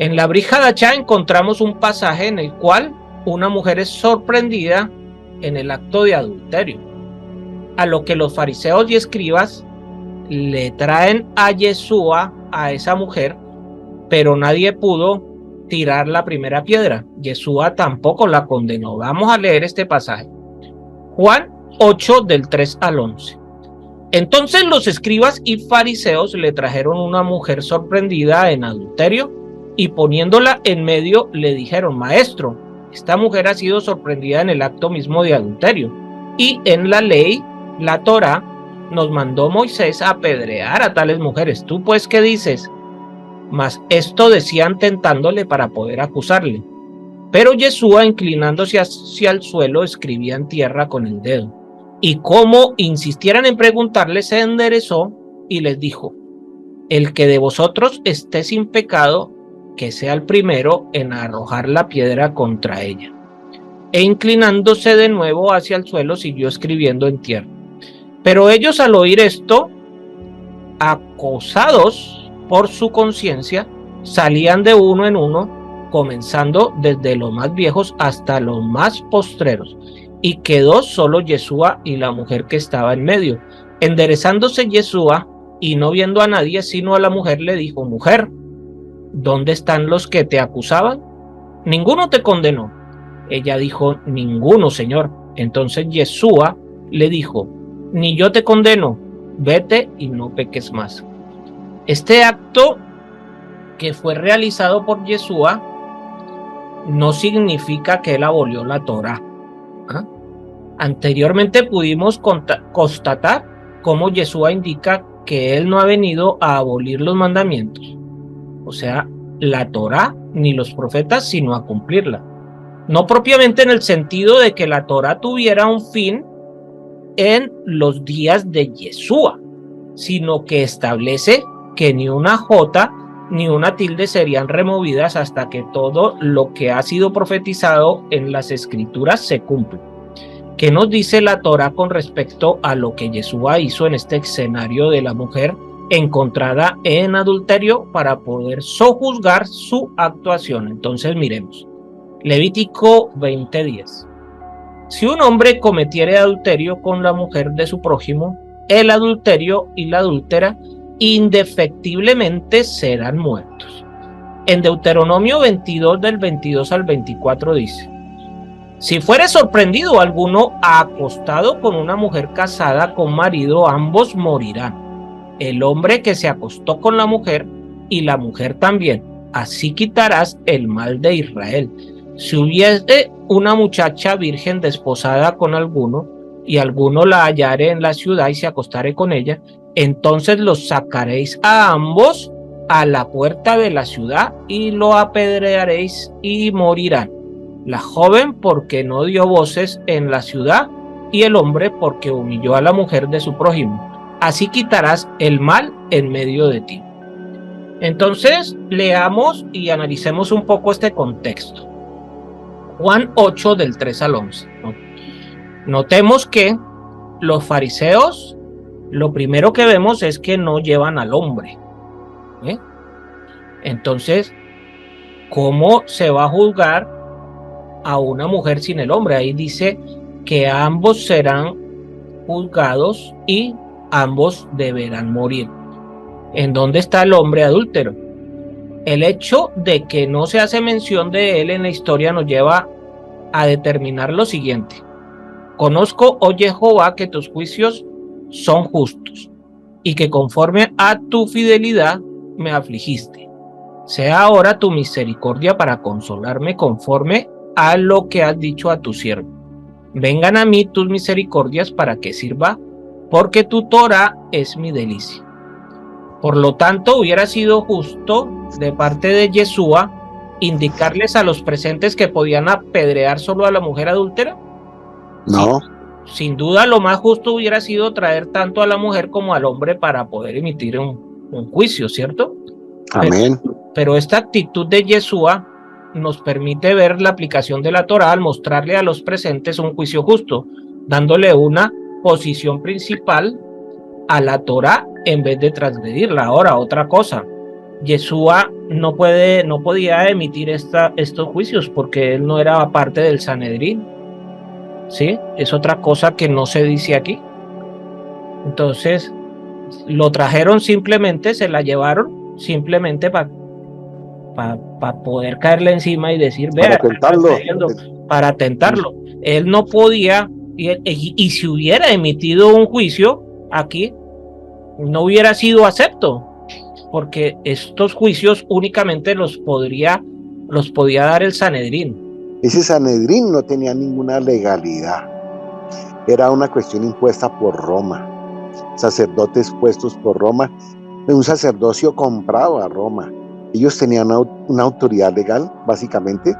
En la Brit Hadashah encontramos un pasaje en el cual una mujer es sorprendida en el acto de adulterio, a lo que los fariseos y escribas le traen a Yeshua a esa mujer, pero nadie pudo tirar la primera piedra. Yeshua tampoco la condenó. Vamos a leer este pasaje. Juan 8 del 3 al 11. Entonces los escribas y fariseos le trajeron una mujer sorprendida en adulterio y poniéndola en medio le dijeron: Maestro, esta mujer ha sido sorprendida en el acto mismo de adulterio, y en la ley, la Torá, nos mandó Moisés a apedrear a tales mujeres. ¿Tú pues qué dices? Mas esto decían tentándole para poder acusarle. Pero Yeshua, inclinándose hacia el suelo, escribía en tierra con el dedo. Y como insistieran en preguntarle, se enderezó y les dijo: el que de vosotros esté sin pecado, que sea el primero en arrojar la piedra contra ella. E inclinándose de nuevo hacia el suelo, siguió escribiendo en tierra. Pero ellos, al oír esto, acosados por su conciencia, salían de uno en uno, comenzando desde los más viejos hasta los más postreros, y quedó solo Yeshua y la mujer que estaba en medio. Enderezándose Yeshua y no viendo a nadie sino a la mujer, le dijo: Mujer, ¿dónde están los que te acusaban? ¿Ninguno te condenó? Ella dijo: Ninguno, Señor. Entonces Yeshua le dijo: Ni yo te condeno, vete y no peques más. Este acto que fue realizado por Yeshua no significa que él abolió la Torá. Anteriormente pudimos constatar cómo Yeshua indica que él no ha venido a abolir los mandamientos, o sea, la Torá ni los profetas, sino a cumplirla. No propiamente en el sentido de que la Torá tuviera un fin en los días de Yeshua, sino que establece que ni una jota ni una tilde serían removidas hasta que todo lo que ha sido profetizado en las escrituras se cumple. ¿Qué nos dice la Torá con respecto a lo que Yeshua hizo en este escenario de la mujer encontrada en adulterio para poder sojuzgar su actuación? Entonces miremos. Levítico 20:10. Si un hombre cometiere adulterio con la mujer de su prójimo, el adulterio y la adúltera indefectiblemente serán muertos. En Deuteronomio 22 del 22 al 24 dice: si fuere sorprendido alguno acostado con una mujer casada con marido, ambos morirán. El hombre que se acostó con la mujer y la mujer también. Así quitarás el mal de Israel. Si hubiese una muchacha virgen desposada con alguno, y alguno la hallare en la ciudad y se acostare con ella, entonces los sacaréis a ambos a la puerta de la ciudad y lo apedrearéis y morirán. La joven porque no dio voces en la ciudad, y el hombre porque humilló a la mujer de su prójimo. Así quitarás el mal en medio de ti. Entonces, leamos y analicemos un poco este contexto. Juan 8 del 3 al 11. Notemos que los fariseos, lo primero que vemos es que no llevan al hombre. Entonces, ¿cómo se va a juzgar a una mujer sin el hombre? Ahí dice que ambos serán juzgados y ambos deberán morir. ¿En dónde está el hombre adúltero? El hecho de que no se hace mención de él en la historia nos lleva a determinar lo siguiente: conozco, oh Jehová, que tus juicios son justos y que conforme a tu fidelidad me afligiste. Sea ahora tu misericordia para consolarme conforme a lo que has dicho a tu siervo. Vengan a mí tus misericordias para que sirva, porque tu Torá es mi delicia. Por lo tanto, hubiera sido justo de parte de Yeshua indicarles a los presentes que podían apedrear solo a la mujer adúltera. No. Sin duda, lo más justo hubiera sido traer tanto a la mujer como al hombre para poder emitir un juicio, ¿cierto? Amén. Pero esta actitud de Yeshua nos permite ver la aplicación de la Torá al mostrarle a los presentes un juicio justo, dándole una posición principal a la Torá en vez de transgredirla. Ahora, otra cosa, Yeshua no podía emitir estos juicios porque él no era parte del Sanedrín, ¿sí? Es otra cosa que no se dice aquí. Entonces, lo trajeron simplemente, se la llevaron simplemente para poder caerle encima y decir, vea, para tentarlo. Él no podía, y si hubiera emitido un juicio aquí, no hubiera sido acepto, porque estos juicios únicamente los podía dar el Sanedrín. Ese Sanedrín no tenía ninguna legalidad. Era una cuestión impuesta por Roma. Sacerdotes puestos por Roma, un sacerdocio comprado a Roma. Ellos tenían una autoridad legal, básicamente.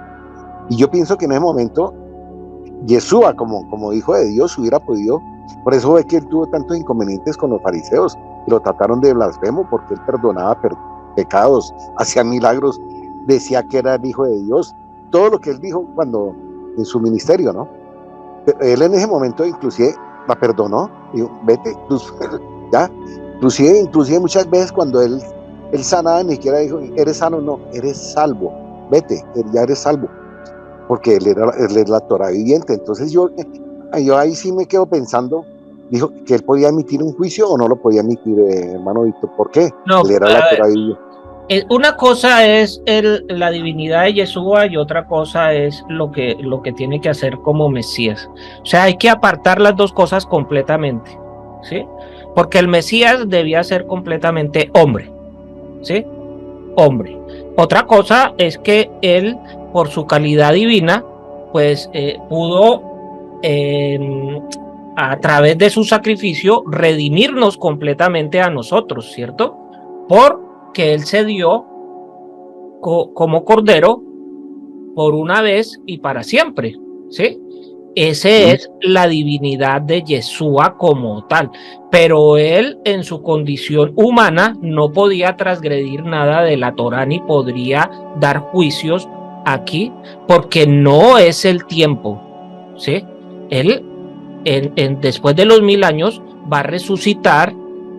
Y yo pienso que en ese momento, Yeshua, como hijo de Dios, hubiera podido. Por eso ve que él tuvo tantos inconvenientes con los fariseos, y lo trataron de blasfemo, porque él perdonaba pecados, hacía milagros, decía que era el hijo de Dios. Todo lo que él dijo cuando en su ministerio, ¿no? Él en ese momento inclusive la perdonó, dijo, vete, ya. Inclusive muchas veces cuando él sanaba, ni siquiera dijo, eres sano, no, eres salvo, vete, ya eres salvo, porque él es la Torah viviente. Entonces yo ahí sí me quedo pensando, dijo que él podía emitir un juicio o no lo podía emitir, hermano Víctor. ¿Por qué? No, él era la Torah viviente. Una cosa es la divinidad de Yeshua y otra cosa es lo que tiene que hacer como Mesías. O sea, hay que apartar las dos cosas completamente, ¿sí? Porque el Mesías debía ser completamente hombre, ¿sí? Hombre. Otra cosa es que él, por su calidad divina, pues pudo, a través de su sacrificio, redimirnos completamente a nosotros, ¿cierto? Porque él se dio como cordero por una vez y para siempre, ¿sí? Esa es la divinidad de Yeshua como tal, pero él en su condición humana no podía transgredir nada de la Torah ni podría dar juicios aquí porque no es el tiempo, ¿sí? Él después de los 1000 años va a resucitar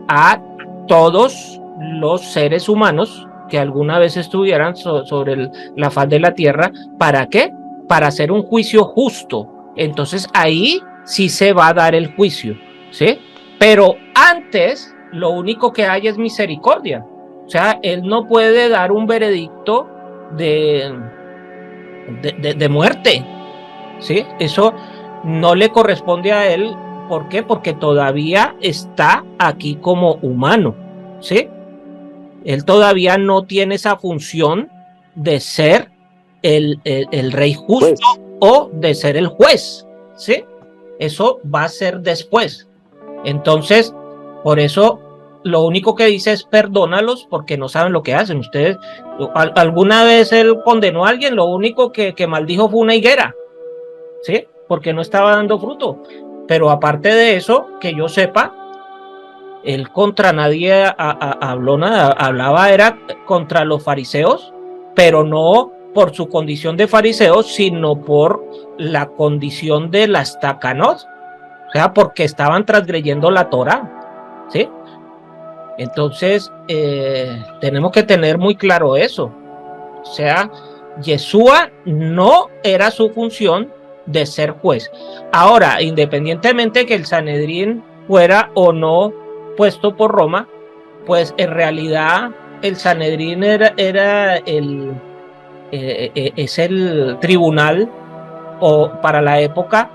a todos los seres humanos que alguna vez estuvieran sobre la faz de la tierra. ¿Para qué? Para hacer un juicio justo. Entonces ahí sí se va a dar el juicio, ¿sí? Pero antes lo único que hay es misericordia. O sea, él no puede dar un veredicto de muerte, ¿sí? Eso no le corresponde a él. ¿Por qué? Porque todavía está aquí como humano, ¿sí? Él todavía no tiene esa función de ser el rey justo, pues, o de ser el juez, ¿sí? Eso va a ser después. Entonces, por eso lo único que dice es perdónalos porque no saben lo que hacen. Ustedes, alguna vez él condenó a alguien, lo único que maldijo fue una higuera, ¿sí? Porque no estaba dando fruto. Pero aparte de eso, que yo sepa, él contra nadie habló nada, hablaba era contra los fariseos, pero no por su condición de fariseos, sino por la condición de las takanot, o sea, porque estaban transgrediendo la Torah, ¿sí? Entonces, tenemos que tener muy claro eso. O sea, Yeshua no era su función de ser juez. Ahora, independientemente que el Sanedrín fuera o no puesto por Roma, pues en realidad el Sanedrín es el tribunal para la época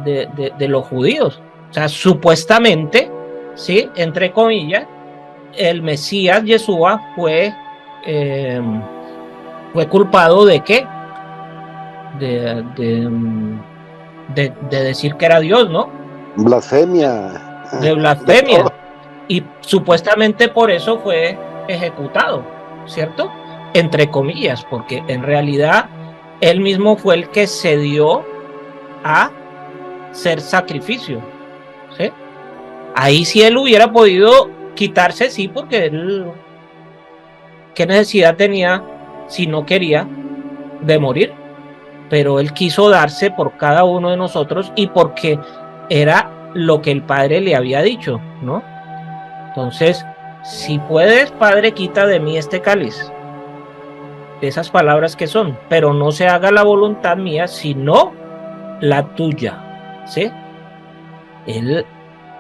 de los judíos. O sea, supuestamente, sí, entre comillas, el Mesías Yeshua fue culpado de qué? De decir que era Dios, ¿no? Blasfemia. De blasfemia. Y supuestamente por eso fue ejecutado, ¿cierto? Entre comillas, porque en realidad él mismo fue el que se dio a ser sacrificio, ¿sí? Ahí sí él hubiera podido quitarse, sí, porque él, ¿qué necesidad tenía si no quería de morir? Pero él quiso darse por cada uno de nosotros y porque era lo que el Padre le había dicho, ¿no? Entonces, si puedes, Padre, quita de mí este cáliz. Esas palabras que son, pero no se haga la voluntad mía, sino la tuya, ¿sí? Él,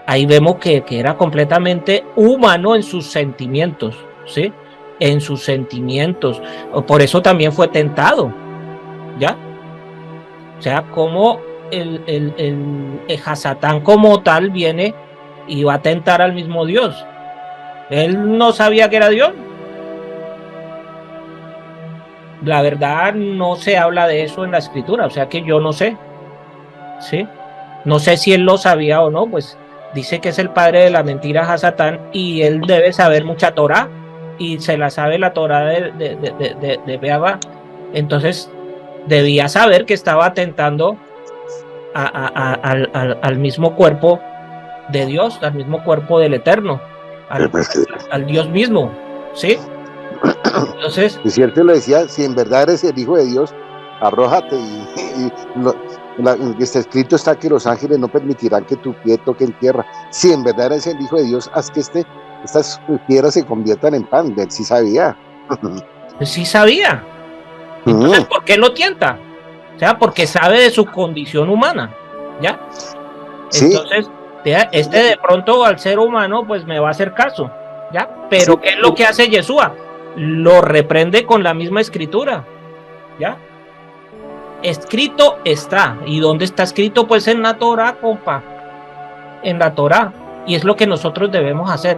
ahí vemos que era completamente humano en sus sentimientos, ¿sí? En sus sentimientos. Por eso también fue tentado, ¿ya? O sea, como el Hasatán como tal viene y va a tentar al mismo Dios. Él no sabía que era Dios. La verdad no se habla de eso en la escritura, o sea que yo no sé, ¿sí? No sé si él lo sabía o no, pues dice que es el padre de la mentira Hasatán y él debe saber mucha Torah y se la sabe la Torah de Beaba. Entonces debía saber que estaba atentando al mismo cuerpo de Dios, al mismo cuerpo del Eterno, al Dios mismo, ¿sí? Entonces, es cierto, le decía, si en verdad eres el Hijo de Dios, arrójate está escrito está que los ángeles no permitirán que tu pie toque en tierra. Si en verdad eres el Hijo de Dios, haz que estas piedras se conviertan en pan. Él sí sabía. sí sabía. Entonces, ¿por qué lo tienta? O sea, porque sabe de su condición humana, ¿ya? Entonces, sí. De pronto al ser humano, pues me va a hacer caso, ¿ya? Pero sí. ¿Qué es lo que hace Yeshua? Lo reprende con la misma escritura, ¿ya? Escrito está. ¿Y dónde está escrito? Pues en la Torah, compa. En la Torah. Y es lo que nosotros debemos hacer.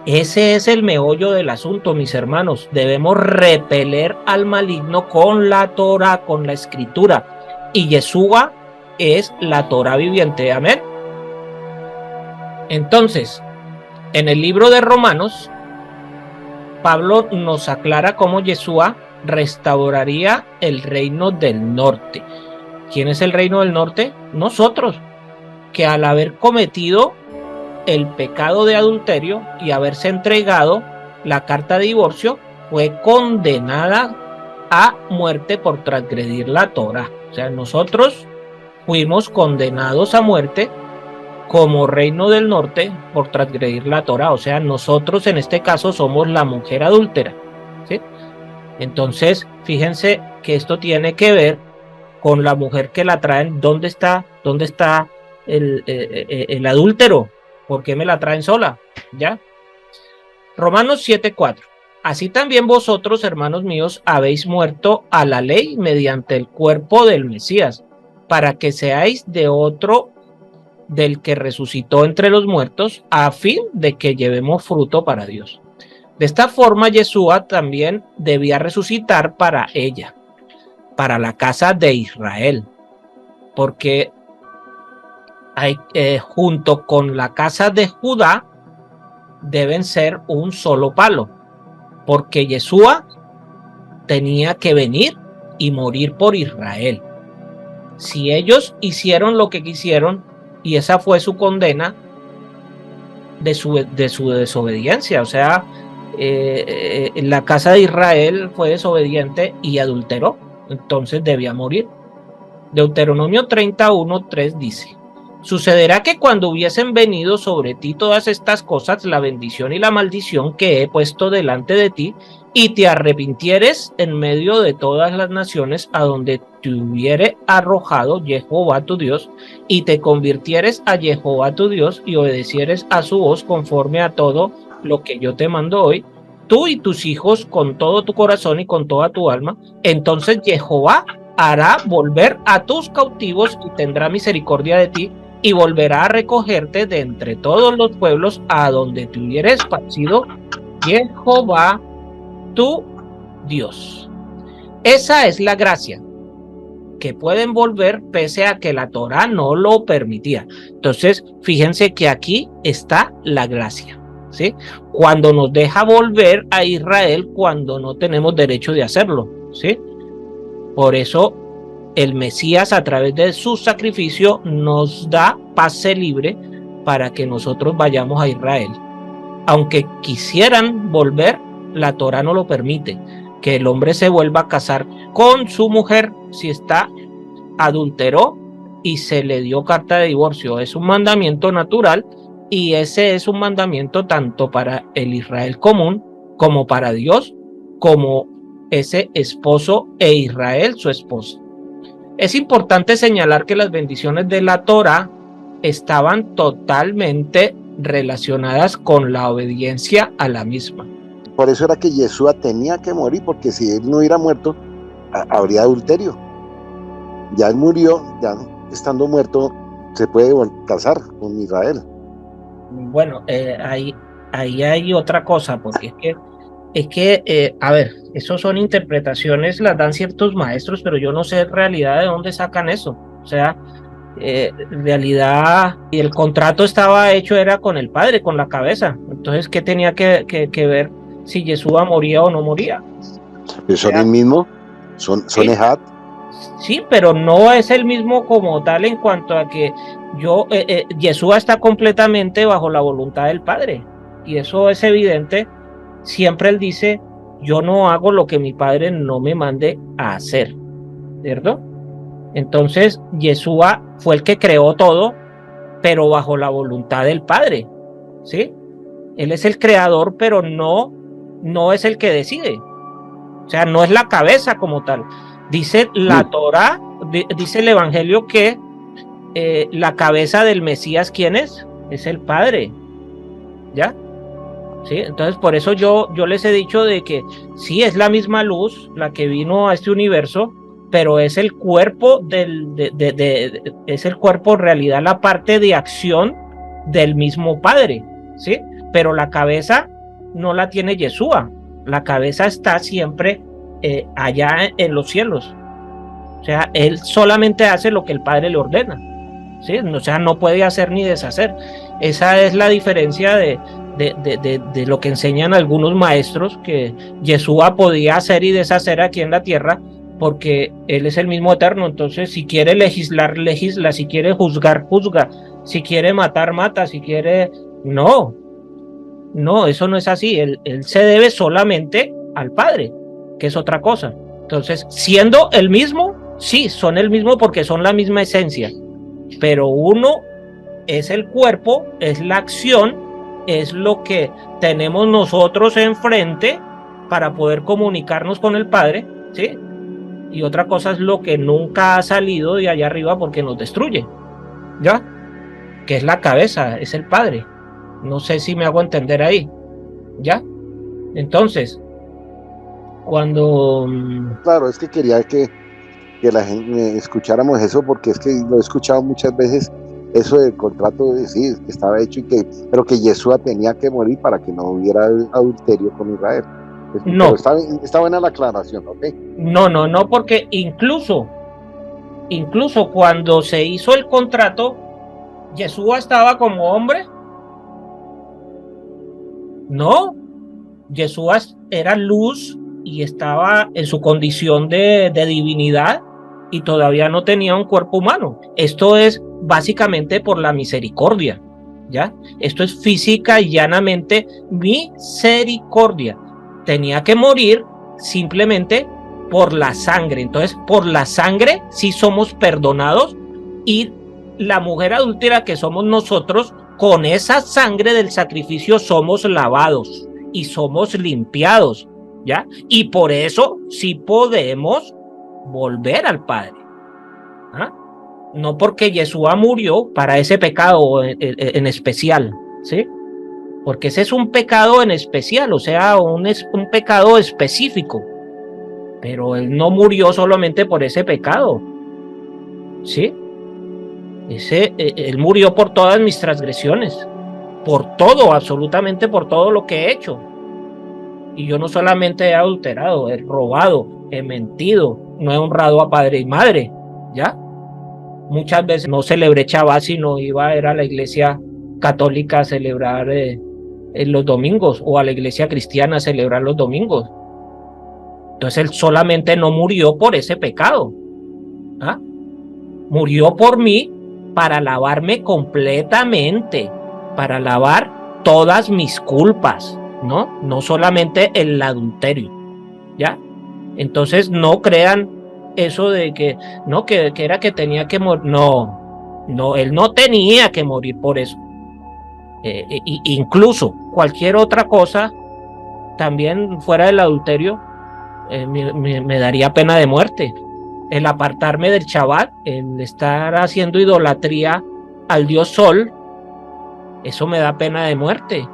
Ese es el meollo del asunto, mis hermanos. Debemos repeler al maligno con la Torah, con la escritura. Y Yeshua es la Torah viviente. Amén. Entonces, en el libro de Romanos, Pablo nos aclara cómo Yeshua restauraría el reino del norte. ¿Quién es el reino del norte? Nosotros, que al haber cometido el pecado de adulterio y haberse entregado la carta de divorcio, fue condenada a muerte por transgredir la Torah. O sea, nosotros fuimos condenados a muerte como reino del norte por transgredir la Torah. O sea, nosotros en este caso somos la mujer adúltera, ¿sí? Entonces, fíjense que esto tiene que ver con la mujer que la traen. ¿Dónde está el adúltero? ¿Por qué me la traen sola? ¿Ya? Romanos 7:4. Así también vosotros, hermanos míos, habéis muerto a la ley mediante el cuerpo del Mesías, para que seáis de otro, del que resucitó entre los muertos, a fin de que llevemos fruto para Dios. De esta forma, Yeshua también debía resucitar para ella, para la casa de Israel, porque junto con la casa de Judá deben ser un solo palo, porque Yeshua tenía que venir y morir por Israel. Si ellos hicieron lo que quisieron, y esa fue su condena de su desobediencia, o sea, la casa de Israel fue desobediente y adulteró, entonces debía morir. Deuteronomio 31:3 dice: sucederá que cuando hubiesen venido sobre ti todas estas cosas, la bendición y la maldición que he puesto delante de ti, y te arrepintieres en medio de todas las naciones a donde te hubiere arrojado Jehová tu Dios, y te convirtieres a Jehová tu Dios y obedecieres a su voz conforme a todo lo que yo te mando hoy, tú y tus hijos con todo tu corazón y con toda tu alma, entonces Jehová hará volver a tus cautivos y tendrá misericordia de ti, y volverá a recogerte de entre todos los pueblos a donde te hubiera esparcido Jehová tu Dios. Esa es la gracia, que pueden volver pese a que la Torah no lo permitía. Entonces, fíjense que aquí está la gracia, ¿sí? Cuando nos deja volver a Israel cuando no tenemos derecho de hacerlo, ¿sí? Por eso el Mesías, a través de su sacrificio, nos da pase libre para que nosotros vayamos a Israel. Aunque quisieran volver, la Torah no lo permite, que el hombre se vuelva a casar con su mujer si adulteró y se le dio carta de divorcio. Es un mandamiento natural Y ese es un mandamiento tanto para el Israel común como para Dios, como ese esposo e Israel su esposa. Es importante señalar que las bendiciones de la Torá estaban totalmente relacionadas con la obediencia a la misma. Por eso era que Yeshua tenía que morir, porque si él no hubiera muerto, habría adulterio. Ya él murió, ya estando muerto, se puede casar con Israel. Bueno, ahí hay otra cosa, porque a ver, eso son interpretaciones, las dan ciertos maestros, pero yo no sé en realidad de dónde sacan eso. O sea, en realidad el contrato estaba hecho, era con el padre, con la cabeza. Entonces, ¿qué tenía que ver si Yeshua moría o no moría? Pero son el mismo, son Sí, Ejad. sí, pero no es el mismo como tal en cuanto a que Yeshua está completamente bajo la voluntad del Padre. Y eso es evidente. Siempre él dice, yo no hago lo que mi Padre no me mande a hacer, ¿cierto? Entonces, Yeshua fue el que creó todo, pero bajo la voluntad del Padre, ¿sí? Él es el creador, pero no es el que decide. O sea, no es la cabeza como tal. Dice la Torá, dice el Evangelio que la cabeza del Mesías, ¿quién es? Es el Padre, ¿ya? ¿Sí? Entonces, por eso yo les he dicho de que sí, es la misma luz la que vino a este universo, pero es el cuerpo es el cuerpo en realidad, la parte de acción del mismo Padre, ¿sí? Pero la cabeza no la tiene Yeshua, la cabeza está siempre allá en los cielos. O sea, él solamente hace lo que el Padre le ordena, ¿sí? O sea, no puede hacer ni deshacer. Esa es la diferencia de lo que enseñan algunos maestros, que Yeshua podía hacer y deshacer aquí en la tierra, porque él es el mismo eterno. Entonces, si quiere legislar, legisla; si quiere juzgar, juzga; si quiere matar, mata; si quiere... No, eso no es así. Él se debe solamente al Padre, que es otra cosa. Entonces, siendo el mismo, sí, son el mismo porque son la misma esencia, pero uno es el cuerpo, es la acción, es lo que tenemos nosotros enfrente para poder comunicarnos con el Padre, ¿sí? Y otra cosa es lo que nunca ha salido de allá arriba porque nos destruye, ¿ya? Que es la cabeza, es el Padre. No sé si me hago entender ahí, ¿ya? Entonces, cuando... Claro, es que quería que la gente escucháramos eso, porque es que lo he escuchado muchas veces, eso del contrato, sí, que estaba hecho, pero que Yeshua tenía que morir para que no hubiera adulterio con Israel. No, pero está buena la aclaración, ¿ok? no, porque incluso cuando se hizo el contrato, Yeshua estaba como hombre. No, Yeshua era luz y estaba en su condición de divinidad, y todavía no tenía un cuerpo humano. Esto es básicamente por la misericordia, ¿ya? Esto es física y llanamente misericordia. Tenía que morir simplemente por la sangre. Entonces, por la sangre sí somos perdonados, y la mujer adúltera que somos nosotros, con esa sangre del sacrificio somos lavados y somos limpiados, ¿ya? Y por eso sí podemos volver al Padre, ¿ah? No porque Yeshua murió para ese pecado en especial, ¿sí? Porque ese es un pecado en especial, o sea, un pecado específico, pero él no murió solamente por ese pecado, ¿sí? Él murió por todas mis transgresiones, por todo, absolutamente por todo lo que he hecho. Y yo no solamente he adulterado, he robado, he mentido, no he honrado a padre y madre, ¿ya? Muchas veces no celebré Shabbat, sino era a la iglesia católica a celebrar en los domingos, o a la iglesia cristiana a celebrar los domingos. Entonces él solamente no murió por ese pecado, ¿ah? Murió por mí para lavarme completamente, para lavar todas mis culpas, ¿no? No solamente el adulterio, ¿ya? Entonces no crean eso de que, no, que era que tenía que morir. No, él no tenía que morir por eso. Incluso cualquier otra cosa, también fuera del adulterio, me daría pena de muerte. El apartarme del Shabbat, el estar haciendo idolatría al dios Sol, eso me da pena de muerte,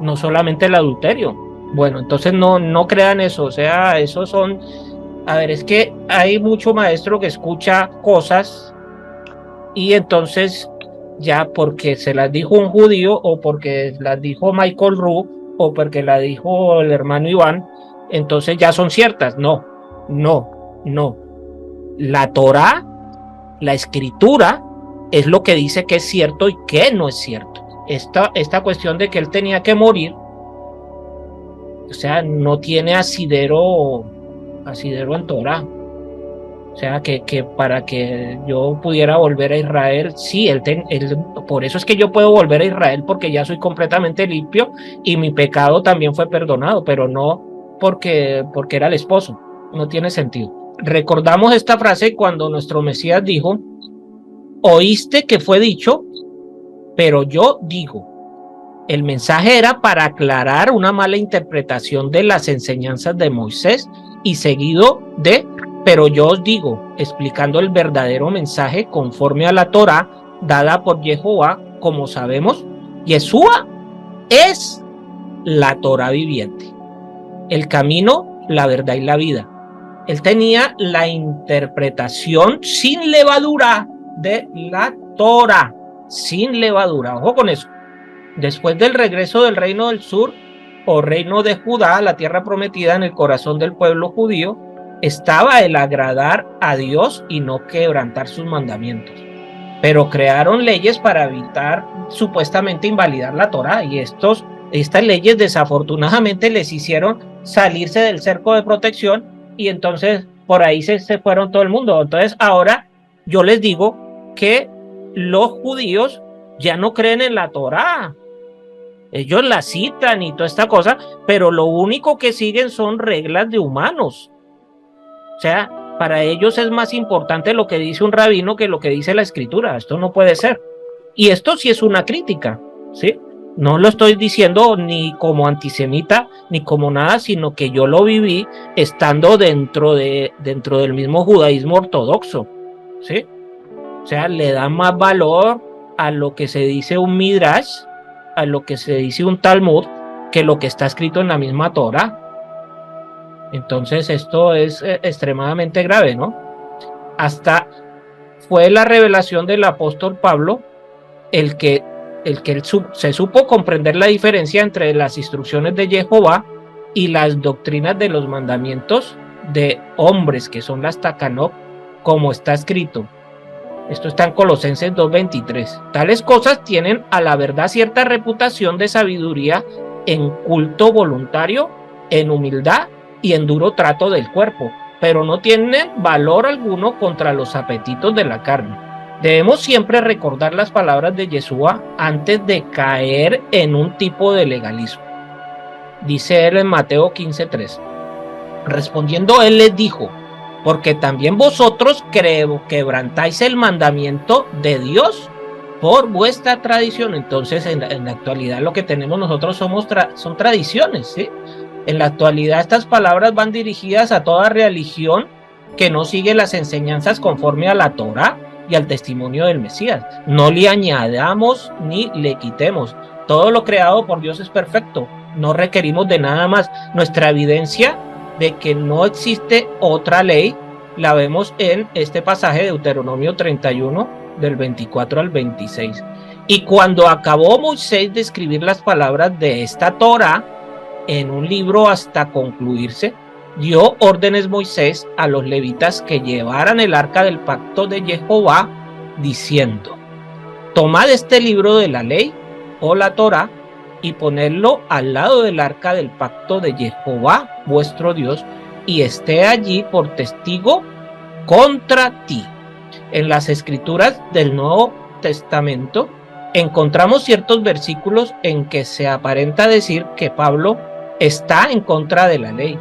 no solamente el adulterio. Bueno, entonces no crean eso, o sea, esos son, a ver, es que hay mucho maestro que escucha cosas y entonces ya porque se las dijo un judío o porque las dijo Michael Roux o porque las dijo el hermano Iván, entonces ya son ciertas. No. La Torá, la escritura, es lo que dice que es cierto y que no es cierto. Esta cuestión de que él tenía que morir, o sea, no tiene asidero en Torá. O sea, que para que yo pudiera volver a Israel, sí, por eso es que yo puedo volver a Israel, porque ya soy completamente limpio y mi pecado también fue perdonado, pero no porque era el esposo. No tiene sentido. Recordamos esta frase cuando nuestro Mesías dijo: oíste que fue dicho, pero yo digo. El mensaje era para aclarar una mala interpretación de las enseñanzas de Moisés y seguido de: pero yo os digo, explicando el verdadero mensaje conforme a la Torá dada por Jehová. Como sabemos, Yeshua es la Torá viviente, el camino, la verdad y la vida. Él tenía la interpretación sin levadura de la Torá, sin levadura. Ojo con eso. Después del regreso del reino del sur o reino de Judá, la tierra prometida en el corazón del pueblo judío, estaba el agradar a Dios y no quebrantar sus mandamientos. Pero crearon leyes para evitar supuestamente invalidar la Torá, y estas leyes desafortunadamente les hicieron salirse del cerco de protección, y entonces por ahí se fueron todo el mundo. Entonces ahora yo les digo que los judíos ya no creen en la Torá. Ellos la citan y toda esta cosa, pero lo único que siguen son reglas de humanos. O sea, para ellos es más importante lo que dice un rabino que lo que dice la escritura. Esto no puede ser. Y esto sí es una crítica, ¿sí? No lo estoy diciendo ni como antisemita ni como nada, sino que yo lo viví estando dentro del mismo judaísmo ortodoxo, ¿sí? O sea, le da más valor a lo que se dice un Midrash, a lo que se dice un Talmud, que lo que está escrito en la misma Torah. Entonces esto es extremadamente grave, ¿no? Hasta fue la revelación del apóstol Pablo el que se supo comprender la diferencia entre las instrucciones de Jehová y las doctrinas de los mandamientos de hombres, que son las Takanot, como está escrito. Esto está en Colosenses 2:23. Tales cosas tienen a la verdad cierta reputación de sabiduría en culto voluntario, en humildad y en duro trato del cuerpo, pero no tienen valor alguno contra los apetitos de la carne. Debemos siempre recordar las palabras de Yeshua antes de caer en un tipo de legalismo. Dice él en Mateo 15:3. Respondiendo él les dijo: porque también vosotros quebrantáis el mandamiento de Dios por vuestra tradición. Entonces en la actualidad lo que tenemos nosotros son tradiciones, ¿sí? En la actualidad estas palabras van dirigidas a toda religión que no sigue las enseñanzas conforme a la Torá y al testimonio del Mesías. No le añadamos ni le quitemos. Todo lo creado por Dios es perfecto. No requerimos de nada más. Nuestra evidencia de que no existe otra ley la vemos en este pasaje de Deuteronomio 31 del 24 al 26. Y cuando acabó Moisés de escribir las palabras de esta Torá en un libro hasta concluirse, dio órdenes Moisés a los levitas que llevaran el arca del pacto de Jehová, diciendo: tomad este libro de la ley o la Torá y ponedlo al lado del arca del pacto de Jehová vuestro Dios, y esté allí por testigo contra ti. En las escrituras del Nuevo Testamento encontramos ciertos versículos en que se aparenta decir que Pablo está en contra de la ley.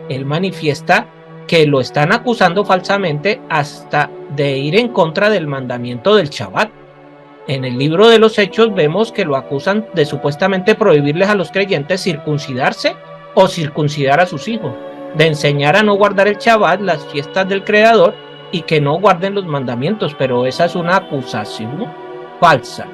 Él manifiesta que lo están acusando falsamente hasta de ir en contra del mandamiento del Shabbat. En el libro de los Hechos vemos que lo acusan de supuestamente prohibirles a los creyentes circuncidarse o circuncidar a sus hijos, de enseñar a no guardar el Shabbat, las fiestas del Creador, y que no guarden los mandamientos, pero esa es una acusación falsa.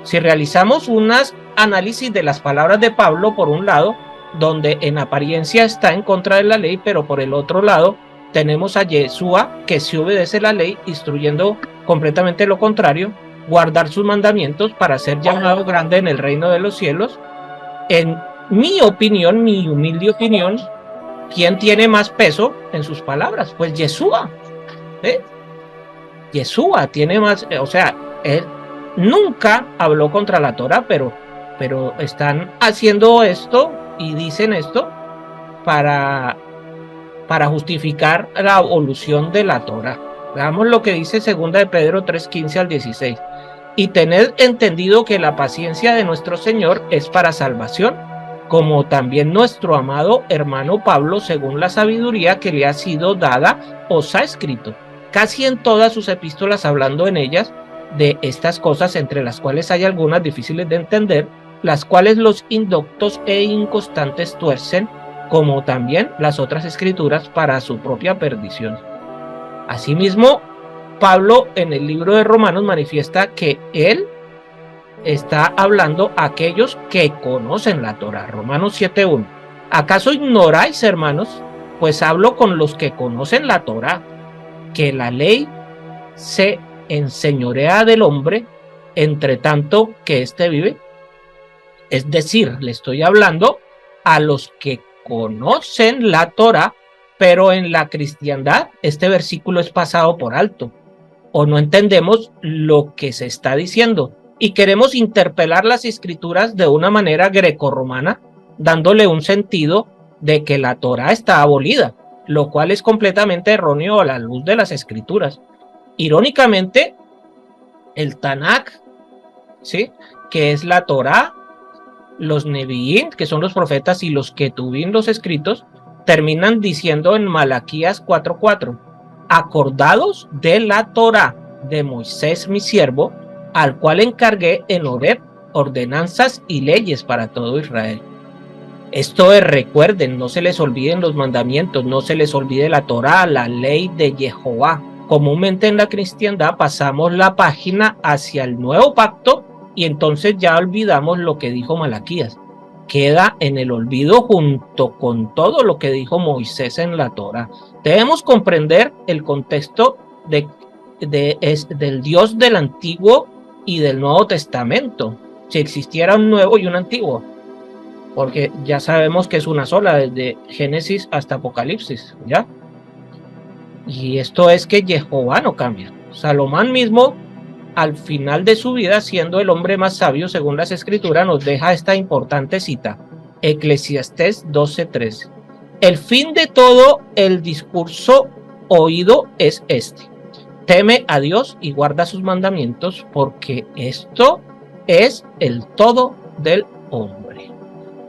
Si realizamos un análisis de las palabras de Pablo, por un lado, donde en apariencia está en contra de la ley, pero por el otro lado tenemos a Yeshua, que sí obedece la ley, instruyendo completamente lo contrario, guardar sus mandamientos para ser llamado grande en el reino de los cielos. En mi opinión, mi humilde opinión, ¿quién tiene más peso en sus palabras? Pues Yeshua. Yeshua tiene más, o sea, él nunca habló contra la Torah, pero están haciendo esto y dicen esto para justificar la abolición de la Torah. Veamos lo que dice 2 de Pedro 3:15 al 16. Y tened entendido que la paciencia de nuestro Señor es para salvación, como también nuestro amado hermano Pablo, según la sabiduría que le ha sido dada, os ha escrito, casi en todas sus epístolas, hablando en ellas de estas cosas, entre las cuales hay algunas difíciles de entender, las cuales los indoctos e inconstantes tuercen, como también las otras escrituras, para su propia perdición. Asimismo, Pablo en el libro de Romanos manifiesta que él está hablando a aquellos que conocen la Torah. Romanos 7:1. ¿Acaso ignoráis, hermanos? Pues hablo con los que conocen la Torah, que la ley se enseñorea del hombre entre tanto que éste vive. Es decir, le estoy hablando a los que conocen la Torah, pero en la cristiandad este versículo es pasado por alto, o no entendemos lo que se está diciendo, y queremos interpelar las escrituras de una manera grecorromana, dándole un sentido de que la Torah está abolida, lo cual es completamente erróneo a la luz de las escrituras. Irónicamente, el Tanakh, ¿sí?, que es la Torah, los Nevi'im, que son los profetas, y los Ketuvim, los escritos, terminan diciendo en Malaquías 4:4, acordados de la Torah de Moisés mi siervo, al cual encargué en Horeb ordenanzas y leyes para todo Israel. Esto es, recuerden, no se les olviden los mandamientos, no se les olvide la Torah, la ley de Jehová. Comúnmente en la cristiandad pasamos la página hacia el nuevo pacto y entonces ya olvidamos lo que dijo Malaquías. Queda en el olvido junto con todo lo que dijo Moisés en la Torah. Debemos comprender el contexto del Dios del Antiguo y del Nuevo Testamento, si existiera un nuevo y un antiguo, porque ya sabemos que es una sola, desde Génesis hasta Apocalipsis, ¿ya? Y esto es que Jehová no cambia. Salomón mismo, al final de su vida, siendo el hombre más sabio según las escrituras, nos deja esta importante cita, Eclesiastés 12:13. El fin de todo el discurso oído es este: teme a Dios y guarda sus mandamientos, porque esto es el todo del hombre.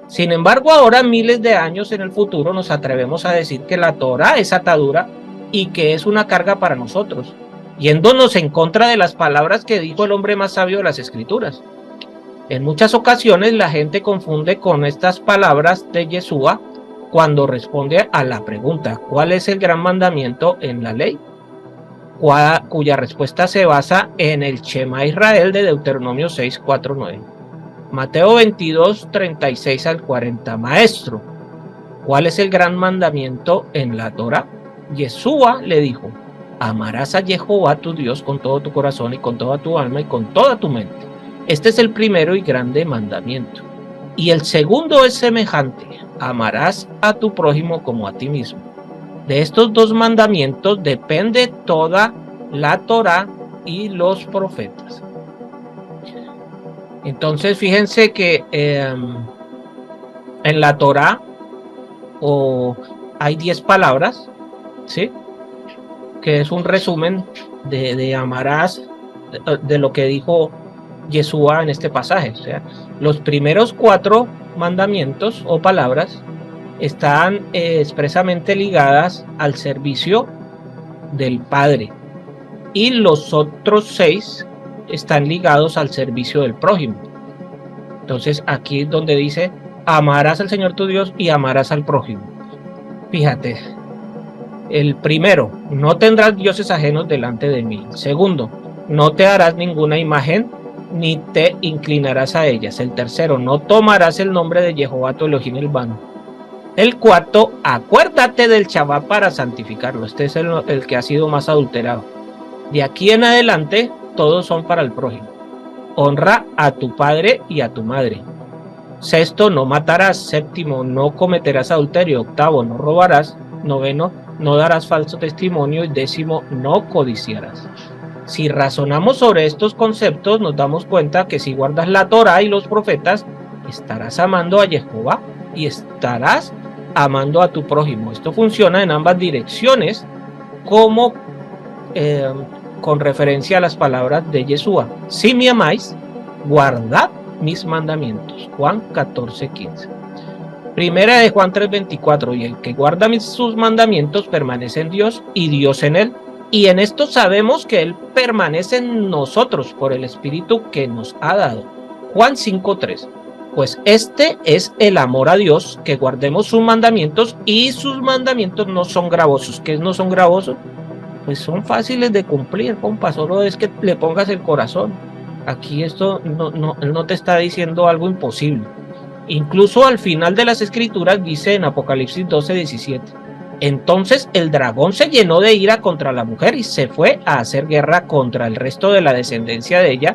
Sin embargo, ahora, miles de años en el futuro, nos atrevemos a decir que la Torah es atadura y que es una carga para nosotros, yéndonos en contra de las palabras que dijo el hombre más sabio de las escrituras. En muchas ocasiones la gente confunde con estas palabras de Yeshua cuando responde a la pregunta, ¿cuál es el gran mandamiento en la ley?, cuya respuesta se basa en el Shema Israel de Deuteronomio 6:4-9. Mateo 22:36 al 40. Maestro, ¿cuál es el gran mandamiento en la Torah? Yeshua le dijo, amarás a Jehová tu Dios con todo tu corazón y con toda tu alma y con toda tu mente. Este es el primero y grande mandamiento. Y el segundo es semejante, amarás a tu prójimo como a ti mismo. De estos dos mandamientos depende toda la Torah y los profetas. Entonces, fíjense que en la Torah hay 10 palabras, ¿sí?, que es un resumen de amarás, de lo que dijo Yeshua en este pasaje. O sea, los primeros 4 mandamientos o palabras están expresamente ligadas al servicio del Padre, y los otros 6 están ligados al servicio del prójimo. Entonces aquí es donde dice, amarás al Señor tu Dios y amarás al prójimo. Fíjate, el primero, no tendrás dioses ajenos delante de mí. Segundo, no te harás ninguna imagen ni te inclinarás a ellas. El tercero, no tomarás el nombre de Jehová tu Elohim en vano. El cuarto, acuérdate del Shabbat para santificarlo. Este es el que ha sido más adulterado. De aquí en adelante, todos son para el prójimo. Honra a tu padre y a tu madre. Sexto, no matarás. Séptimo, no cometerás adulterio. Octavo, no robarás. Noveno, no darás falso testimonio. Y décimo, no codiciarás. Si razonamos sobre estos conceptos, nos damos cuenta que si guardas la Torá y los profetas, estarás amando a Jehová y estarás amando a tu prójimo. Esto funciona en ambas direcciones, como con referencia a las palabras de Yeshua. Si me amáis, guardad mis mandamientos. Juan 14:15. Primera de Juan 3:24. Y el que guarda sus mandamientos permanece en Dios y Dios en él. Y en esto sabemos que él permanece en nosotros por el Espíritu que nos ha dado. Juan 5:3. Pues este es el amor a Dios, que guardemos sus mandamientos, y sus mandamientos no son gravosos. ¿Qué no son gravosos? Pues son fáciles de cumplir, compa, solo es que le pongas el corazón. Aquí esto no te está diciendo algo imposible. Incluso al final de las Escrituras dice en Apocalipsis 12:17, entonces el dragón se llenó de ira contra la mujer y se fue a hacer guerra contra el resto de la descendencia de ella,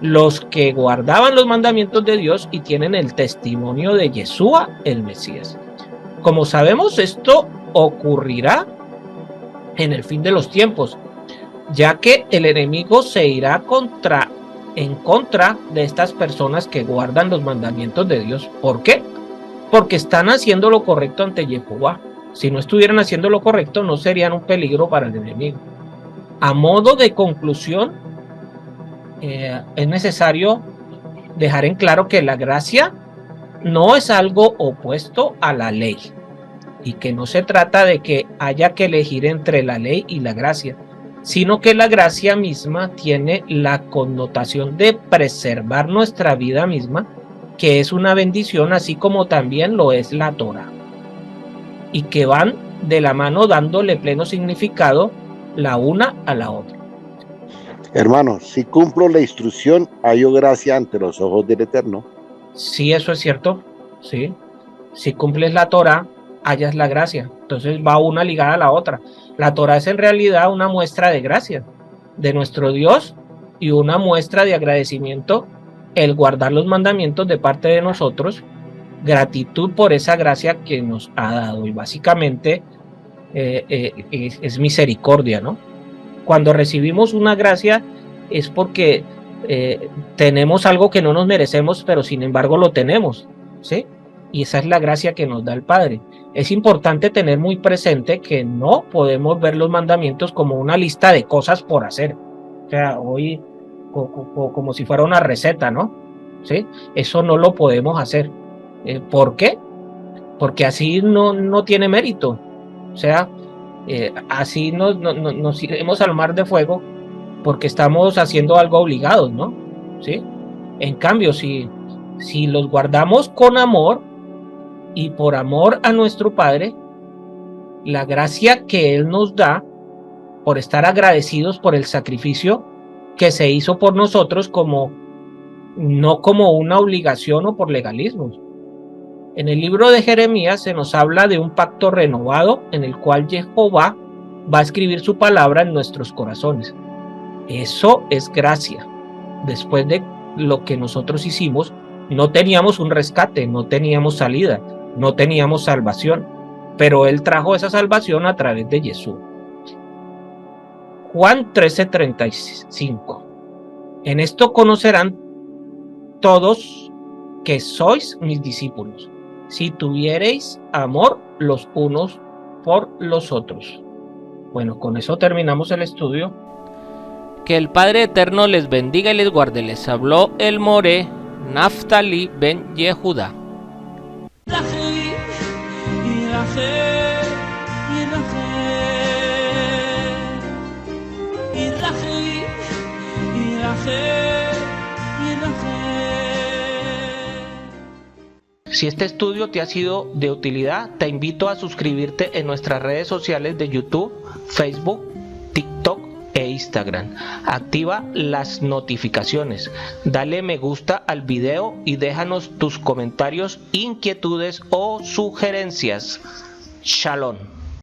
los que guardaban los mandamientos de Dios y tienen el testimonio de Yeshua, el Mesías. Como sabemos, esto ocurrirá en el fin de los tiempos, ya que el enemigo se irá en contra de estas personas que guardan los mandamientos de Dios. ¿Por qué? Porque están haciendo lo correcto ante Jehová. Si no estuvieran haciendo lo correcto, no serían un peligro para el enemigo. A modo de conclusión, es necesario dejar en claro que la gracia no es algo opuesto a la ley, y que no se trata de que haya que elegir entre la ley y la gracia, sino que la gracia misma tiene la connotación de preservar nuestra vida misma, que es una bendición, así como también lo es la Torá, y que van de la mano dándole pleno significado la una a la otra. Hermano, si cumplo la instrucción, hallo gracia ante los ojos del Eterno. Sí, eso es cierto, sí. Si cumples la Torá, hallas la gracia. Entonces va una ligada a la otra. La Torá es en realidad una muestra de gracia de nuestro Dios y una muestra de agradecimiento, el guardar los mandamientos de parte de nosotros, gratitud por esa gracia que nos ha dado. Y básicamente es misericordia, ¿no? Cuando recibimos una gracia es porque tenemos algo que no nos merecemos, pero sin embargo lo tenemos, ¿sí? Y esa es la gracia que nos da el Padre. Es importante tener muy presente que no podemos ver los mandamientos como una lista de cosas por hacer. O sea, hoy como si fuera una receta, ¿no? ¿Sí? Eso no lo podemos hacer. ¿Por qué? Porque así no tiene mérito. O sea, así nos iremos al mar de fuego porque estamos haciendo algo obligados, ¿no? ¿Sí? En cambio, si los guardamos con amor y por amor a nuestro Padre, la gracia que Él nos da por estar agradecidos por el sacrificio que se hizo por nosotros, no como una obligación o por legalismo. En el libro de Jeremías se nos habla de un pacto renovado en el cual Jehová va a escribir su palabra en nuestros corazones. Eso es gracia. Después de lo que nosotros hicimos, no teníamos un rescate, no teníamos salida, no teníamos salvación, pero Él trajo esa salvación a través de Jesús. Juan 13:35. En esto conocerán todos que sois mis discípulos, si tuviereis amor los unos por los otros. Bueno, con eso terminamos el estudio. Que el Padre Eterno les bendiga y les guarde. Les habló el More Naftali ben Yehuda. nacer y en la fe. Si este estudio te ha sido de utilidad, te invito a suscribirte en nuestras redes sociales de YouTube, Facebook, TikTok e Instagram. Activa las notificaciones, dale me gusta al video y déjanos tus comentarios, inquietudes o sugerencias. Shalom.